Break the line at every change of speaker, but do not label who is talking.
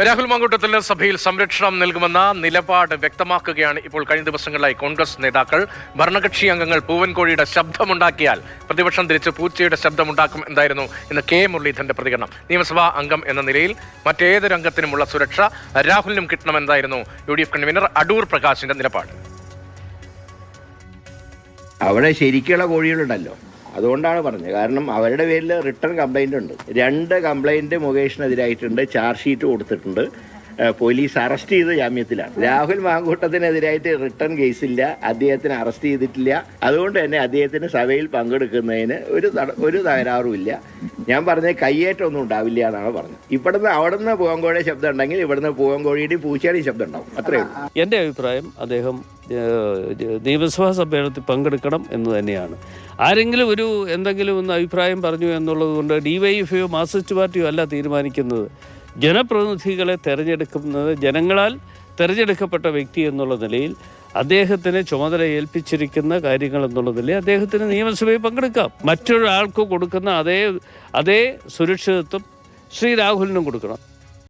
രാഹുൽ മാങ്കൂട്ടത്തിന് സഭയിൽ സംരക്ഷണം നൽകുമെന്ന നിലപാട് വ്യക്തമാക്കുകയാണ് ഇപ്പോൾ കഴിഞ്ഞ ദിവസങ്ങളിലായി കോൺഗ്രസ് നേതാക്കൾ. ഭരണകക്ഷി അംഗങ്ങൾ പൂവൻകോഴിയുടെ ശബ്ദമുണ്ടാക്കിയാൽ പ്രതിപക്ഷം തിരിച്ച് പൂച്ചയുടെ ശബ്ദമുണ്ടാക്കും എന്തായിരുന്നു ഇന്ന് കെ മുരളീധരന്റെ പ്രതികരണം. നിയമസഭാ അംഗം എന്ന നിലയിൽ മറ്റേതൊരു അംഗത്തിനുമുള്ള സുരക്ഷ രാഹുലിനും കിട്ടണമെന്നായിരുന്നു UDF കൺവീനർ അടൂർ പ്രകാശിന്റെ നിലപാട്.
അവിടെ ശരിക്കുള്ള കോഴികളുണ്ടല്ലോ, അതുകൊണ്ടാണ് പറഞ്ഞത്. കാരണം അവരുടെ പേരിൽ റിട്ടേൺ കംപ്ലൈൻ്റ് ഉണ്ട്. 2 കംപ്ലൈൻറ്റ് മുകേഷിനെതിരായിട്ടുണ്ട്. ചാർജ് ഷീറ്റ് കൊടുത്തിട്ടുണ്ട്. പോലീസ് അറസ്റ്റ് ചെയ്ത് ജാമ്യത്തിലാണ്. രാഹുൽ മാങ്കൂട്ടത്തിനെതിരായിട്ട് റിട്ടേൺ കേസില്ല, അദ്ദേഹത്തിന് അറസ്റ്റ് ചെയ്തിട്ടില്ല. അതുകൊണ്ട് തന്നെ അദ്ദേഹത്തിന് സഭയിൽ പങ്കെടുക്കുന്നതിന് ഒരു തകരാറുമില്ല. ഞാൻ പറഞ്ഞത് കയ്യേറ്റമൊന്നും ഉണ്ടാവില്ല എന്നാണ് പറഞ്ഞത്. അവിടുന്ന് പൂവൻകോഴിയുടെ ശബ്ദം ഉണ്ടെങ്കിൽ ഇവിടുന്ന് പൂവൻകോഴിയുടെയും പൂച്ചയുടെയും ശബ്ദം ഉണ്ടാവും. അത്രയേ ഉള്ളൂ.
എൻ്റെ അഭിപ്രായം അദ്ദേഹം നിയമസഭാ സമ്മേളനത്തിൽ പങ്കെടുക്കണം എന്ന് തന്നെയാണ്. ആരെങ്കിലും എന്തെങ്കിലും ഒന്ന് അഭിപ്രായം പറഞ്ഞു എന്നുള്ളത് കൊണ്ട് DYFയോ മാർക്സിസ്റ്റ് പാർട്ടിയോ അല്ല തീരുമാനിക്കുന്നത്. ജനപ്രതിനിധികളെ തെരഞ്ഞെടുക്കുന്നത് ജനങ്ങളാൽ തെരഞ്ഞെടുക്കപ്പെട്ട വ്യക്തി എന്നുള്ള നിലയിൽ അദ്ദേഹത്തിന് ചുമതല ഏൽപ്പിച്ചിരിക്കുന്ന കാര്യങ്ങൾ എന്നുള്ള നിലയിൽ അദ്ദേഹത്തിന് നിയമസഭയിൽ പങ്കെടുക്കാം. മറ്റൊരാൾക്ക് കൊടുക്കുന്ന അതേ സുരക്ഷിതത്വം ശ്രീ രാഹുലിനും കൊടുക്കണം.